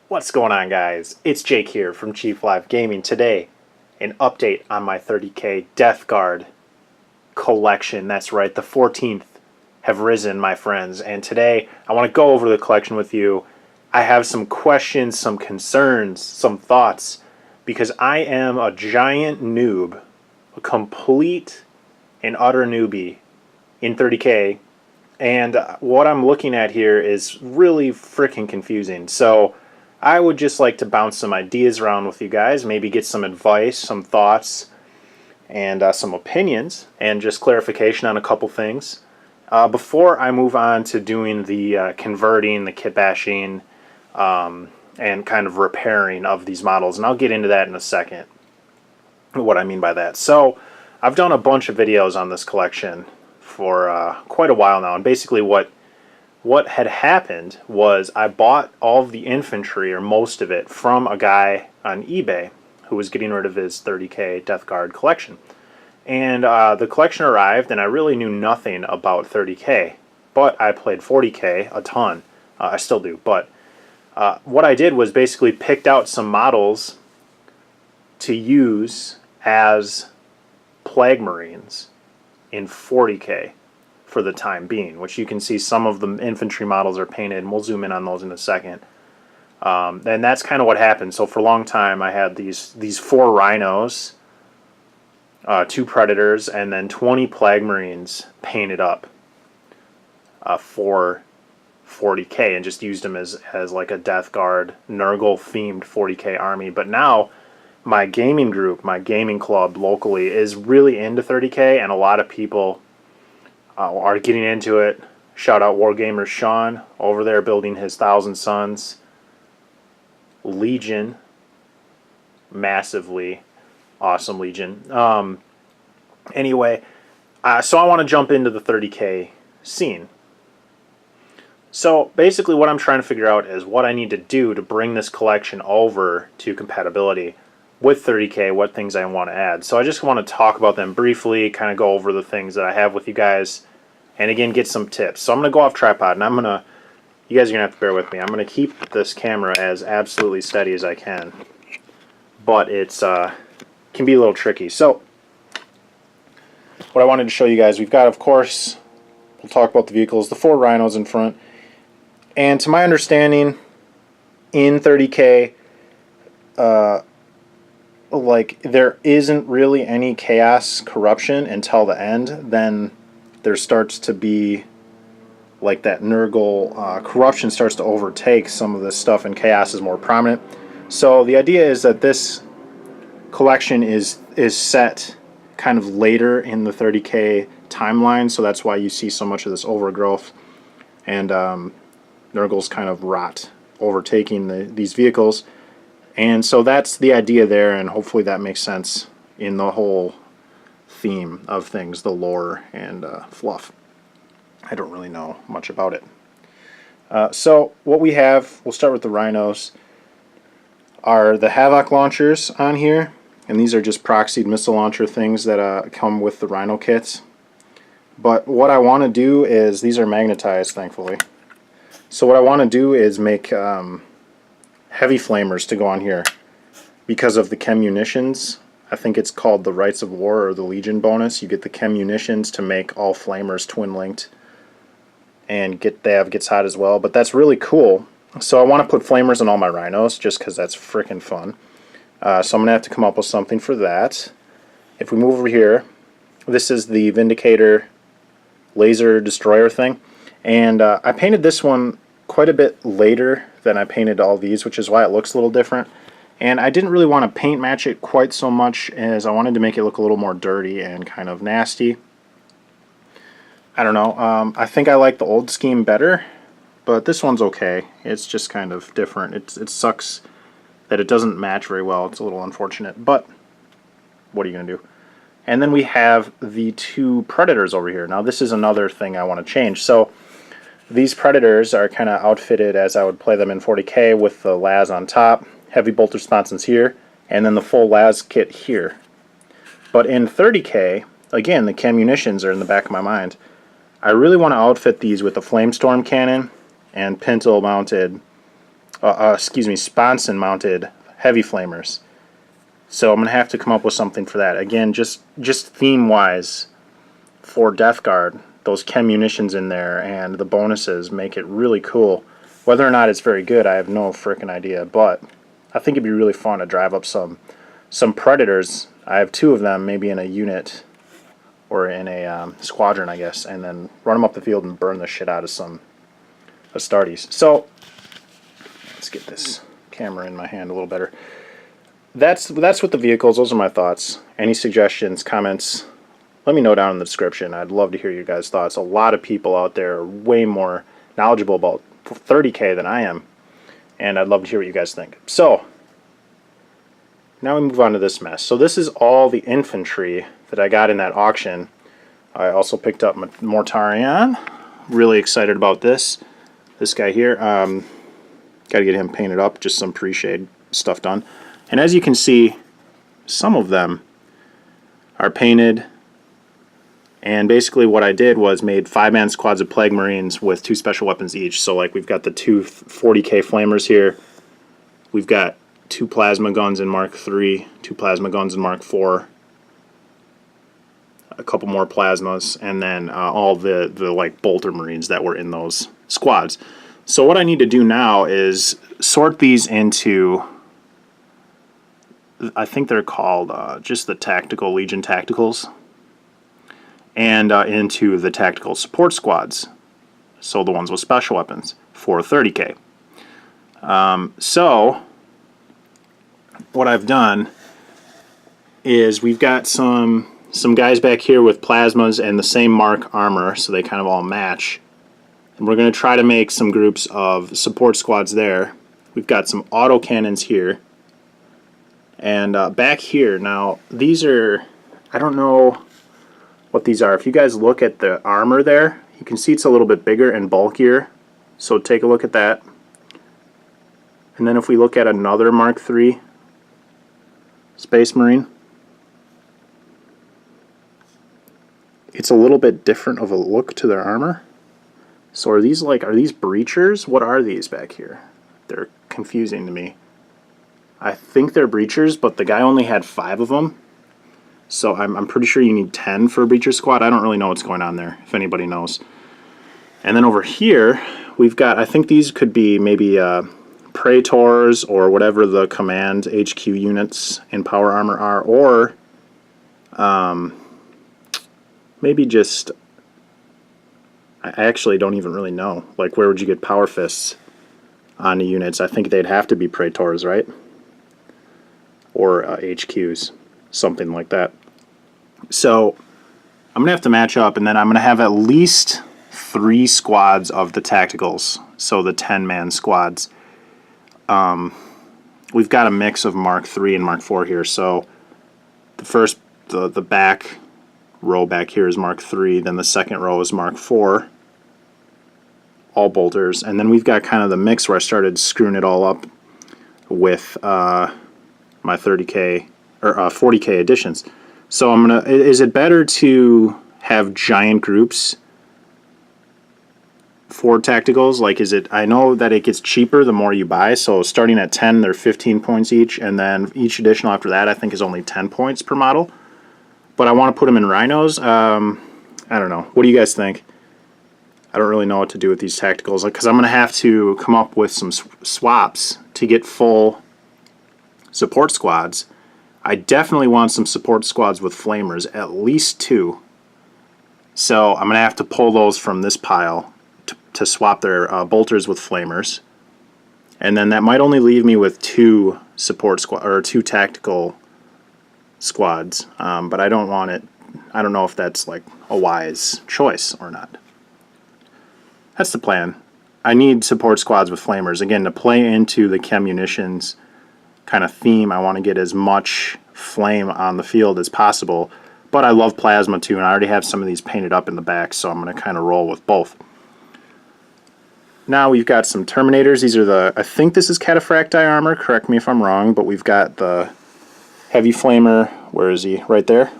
What's going on, guys? It's Jake here from XIV Gaming. Today, an update on my 30k Death Guard collection. That's right, the 14th have risen, my friends. And today, I want to go over the collection with you. I have some questions, some concerns, some thoughts, because I am a giant noob, a complete and utter newbie in 30k. And what I'm looking at here is really freaking confusing. So I would just like to bounce some ideas around with you guys, maybe get some advice, some thoughts, and some opinions, and just clarification on a couple things. Before I move on to doing the converting, the kit bashing, and kind of repairing of these models, and I'll get into that in a second, what I mean by that. So I've done a bunch of videos on this collection for quite a while now, and basically what had happened was I bought all of the infantry, or most of it, from a guy on eBay who was getting rid of his 30k Death Guard collection. And the collection arrived, and I really knew nothing about 30k, but I played 40k a ton. I still do, but what I did was basically picked out some models to use as Plague Marines in 40k. For the time being, which you can see some of the infantry models are painted, and we'll zoom in on those in a second. And that's kind of what happened. So for a long time I had these 4 rhinos, 2 predators, and then 20 plague marines painted up for 40k, and just used them as like a Death Guard Nurgle themed 40k army. But now my gaming group, my gaming club locally, is really into 30k, and a lot of people are getting into it. Shout out Wargamer Sean over there building his Thousand Sons Legion. Massively awesome Legion. Anyway, so I want to jump into the 30k scene. So basically what I'm trying to figure out is what I need to do to bring this collection over to compatibility with 30k, what things I want to add. So I just want to talk about them briefly, kind of go over the things that I have with you guys, and again get some tips. So I'm going to go off tripod, and you guys are going to have to bear with me. I'm going to keep this camera as absolutely steady as I can, but it's can be a little tricky. So what I wanted to show you guys, we've got, of course, we'll talk about the vehicles, the 4 rhinos in front, and to my understanding, in 30k, like, there isn't really any chaos corruption until the end. Then there starts to be like that Nurgle corruption starts to overtake some of this stuff, and chaos is more prominent. So the idea is that this collection is set kind of later in the 30k timeline, so that's why you see so much of this overgrowth, and Nurgle's kind of rot overtaking these vehicles. And so that's the idea there, and hopefully that makes sense in the whole theme of things, the lore and fluff. I don't really know much about it. So what we have, we'll start with the rhinos, are the Havoc launchers on here, and these are just proxied missile launcher things that come with the rhino kits. But what I want to do is, these are magnetized, thankfully. So what I want to do is make heavy flamers to go on here because of the chem munitions. I think it's called the Rights of War, or the Legion bonus. You get the chem munitions to make all flamers twin linked, and they have gets hot as well. But that's really cool. So I want to put flamers on all my rhinos just because that's freaking fun. So I'm gonna have to come up with something for that. If we move over here, this is the Vindicator laser destroyer thing, and I painted this one quite a bit later than I painted all these, which is why it looks a little different. And I didn't really want to paint match it quite so much, as I wanted to make it look a little more dirty and kind of nasty. I don't know. I think I like the old scheme better, but this one's okay. It's just kind of different. It sucks that it doesn't match very well. It's a little unfortunate, but what are you going to do? And then we have the 2 predators over here. Now this is another thing I want to change. So these predators are kind of outfitted as I would play them in 40k, with the las on top, heavy bolt responses here, and then the full las kit here. But in 30k, again, the chem munitions are in the back of my mind. I really want to outfit these with a flamestorm cannon and pintle mounted excuse me, sponson mounted heavy flamers. So I'm gonna have to come up with something for that. Again, just theme wise for Death Guard, those chem munitions in there and the bonuses make it really cool. Whether or not it's very good, I have no frickin' idea, but I think it'd be really fun to drive up some Predators. I have 2 of them, maybe in a unit or in a squadron, I guess, and then run them up the field and burn the shit out of some Astartes. So let's get this camera in my hand a little better. That's with the vehicles. Those are my thoughts. Any suggestions, comments, let me know down in the description. I'd love to hear your guys' thoughts. A lot of people out there are way more knowledgeable about 30K than I am, and I'd love to hear what you guys think. So now we move on to this mess. So this is all the infantry that I got in that auction. I also picked up Mortarion. Really excited about this. This guy here. Got to get him painted up. Just some pre-shade stuff done. And as you can see, some of them are painted. And basically what I did was made 5-man squads of Plague Marines with 2 special weapons each. So like we've got the 2 40K flamers here. We've got 2 plasma guns in Mark III, 2 plasma guns in Mark IV, a couple more plasmas, and then all the like bolter marines that were in those squads. So what I need to do now is sort these into, I think they're called just the tactical Legion tacticals, and into the tactical support squads, so the ones with special weapons for 30K. So what I've done is we've got some guys back here with plasmas and the same mark armor, so they kind of all match. And we're going to try to make some groups of support squads there. We've got some autocannons here. And back here, now these are, I don't know what these are. If you guys look at the armor there, you can see it's a little bit bigger and bulkier. So take a look at that. And then if we look at another Mark III Space Marine, it's a little bit different of a look to their armor. So are these breachers? What are these back here? They're confusing to me. I think they're breachers, but the guy only had 5 of them. So I'm pretty sure you need 10 for a breacher squad. I don't really know what's going on there, if anybody knows. And then over here, we've got, I think these could be maybe Praetors or whatever the command HQ units in power armor are, or maybe just, I actually don't even really know. Like, where would you get power fists on the units? I think they'd have to be Praetors, right? Or HQs, something like that. So I'm going to have to match up, and then I'm going to have at least 3 squads of the tacticals, so the 10-man squads. We've got a mix of Mark III and Mark IV here, so the back row back here is Mark III, then the second row is Mark IV, all bolters, and then we've got kind of the mix where I started screwing it all up with my 30K or 40K editions. So I'm gonna. Is it better to have giant groups for tacticals? Like, is it? I know that it gets cheaper the more you buy. So starting at 10, they're 15 points each, and then each additional after that, I think, is only 10 points per model. But I want to put them in rhinos. I don't know. What do you guys think? I don't really know what to do with these tacticals, because I'm going to have to come up with some swaps to get full support squads. I definitely want some support squads with flamers, at least 2. So I'm going to have to pull those from this pile to swap their bolters with flamers. And then that might only leave me with 2 support squad or 2 tactical squads. But I don't want it. I don't know if that's like a wise choice or not. That's the plan. I need support squads with flamers. Again, to play into the chem munitions kind of theme, I want to get as much flame on the field as possible. But I love plasma too, and I already have some of these painted up in the back, so I'm going to kind of roll with both. Now we've got some Terminators. These are I think this is Cataphracti armor, correct me if I'm wrong, but we've got the Heavy Flamer, where is he? Right there.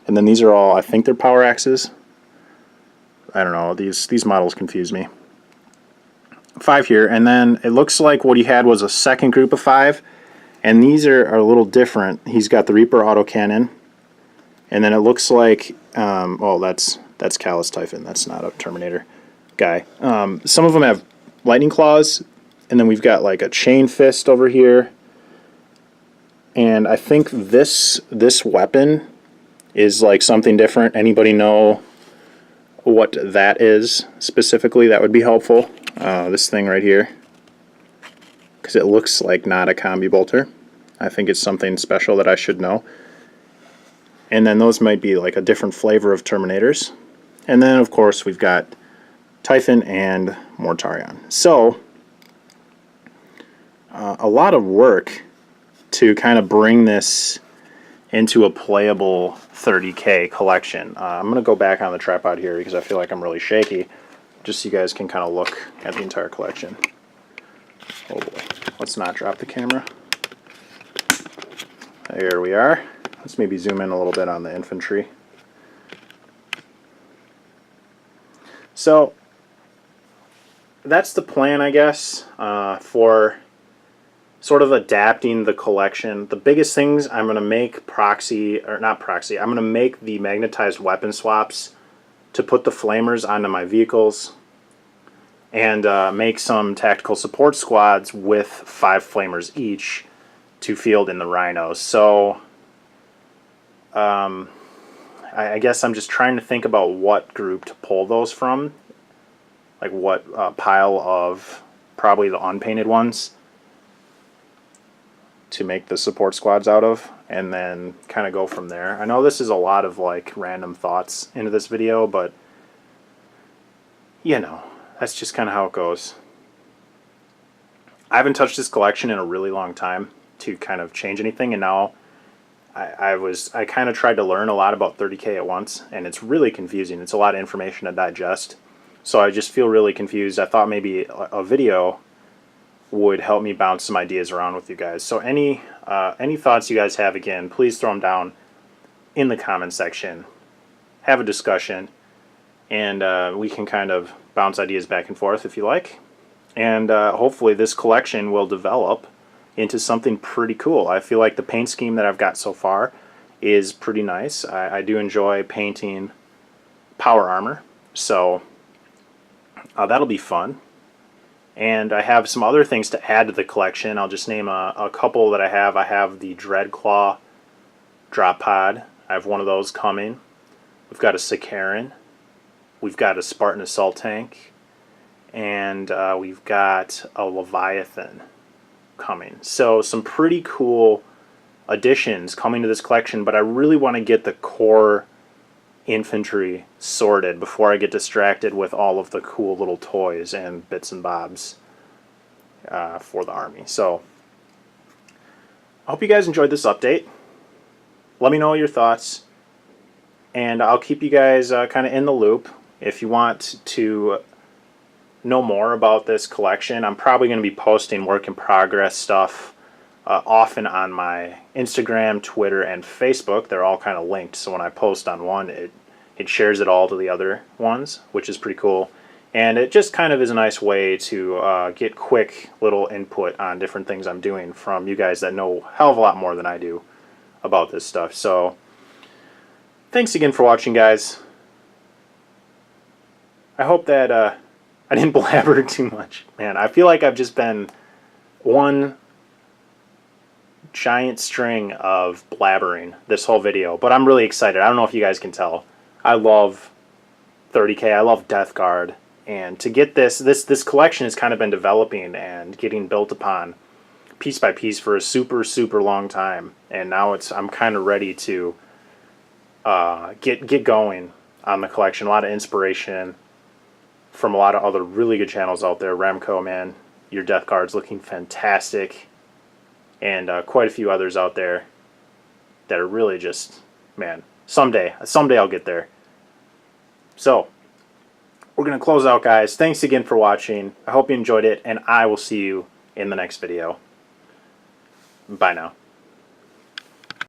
And then these are all, I think they're power axes. I don't know, these models confuse me. 5 here, and then it looks like what he had was a second group of 5, and these are a little different. He's got the Reaper autocannon, and then it looks like, oh, that's Callus Typhon. That's not a Terminator guy. Some of them have lightning claws, and then we've got like a chain fist over here, and I think this weapon is like something different. Anybody know what that is specifically? That would be helpful. This thing right here, because it looks like not a combi bolter. I think it's something special that I should know. And then those might be like a different flavor of Terminators. And then of course we've got Typhon and Mortarion. So a lot of work to kind of bring this into a playable 30K collection. I'm going to go back on the tripod here because I feel like I'm really shaky, just so you guys can kind of look at the entire collection. Oh boy, let's not drop the camera. There we are. Let's maybe zoom in a little bit on the infantry. So that's the plan, I guess, for sort of adapting the collection. The biggest things, I'm going to make I'm going to make the magnetized weapon swaps to put the flamers onto my vehicles, and make some tactical support squads with 5 flamers each to field in the rhinos. So I guess I'm just trying to think about what group to pull those from, like what pile of probably the unpainted ones to make the support squads out of, and then kind of go from there. I know this is a lot of like random thoughts into this video, but you know, that's just kind of how it goes. I haven't touched this collection in a really long time to kind of change anything, and now I kind of tried to learn a lot about 30K at once, and it's really confusing. It's a lot of information to digest, so I just feel really confused. I thought maybe a video would help me bounce some ideas around with you guys. So any thoughts you guys have, again, please throw them down in the comment section. Have a discussion, and we can kind of bounce ideas back and forth if you like. And hopefully this collection will develop into something pretty cool. I feel like the paint scheme that I've got so far is pretty nice. I do enjoy painting power armor, so that'll be fun. And I have some other things to add to the collection. I'll just name a couple that I have. I have the Dreadclaw drop pod. I have one of those coming. We've got a Sicaran. We've got a Spartan assault tank. And we've got a Leviathan coming. So some pretty cool additions coming to this collection, but I really want to get the core infantry sorted before I get distracted with all of the cool little toys and bits and bobs for the army. So I hope you guys enjoyed this update. Let me know your thoughts, and I'll keep you guys kind of in the loop. If you want to know more about this collection, I'm probably going to be posting work in progress stuff often on my Instagram, Twitter, and Facebook. They're all kind of linked, so when I post on one, it shares it all to the other ones, which is pretty cool. And it just kind of is a nice way to get quick little input on different things I'm doing from you guys that know a hell of a lot more than I do about this stuff. So thanks again for watching, guys. I hope that I didn't blabber too much. Man, I feel like I've just been one giant string of blabbering this whole video, but I'm really excited. I don't know if you guys can tell. I love 30K. I love Death Guard, and to get this collection has kind of been developing and getting built upon piece by piece for a super long time, and now I'm kind of ready to get going on the collection. A lot of inspiration from a lot of other really good channels out there. Remco, man, your Death Guard's looking fantastic, and quite a few others out there that are really just, man, someday I'll get there. So we're going to close out, guys. Thanks again for watching. I hope you enjoyed it, and I will see you in the next video. Bye now.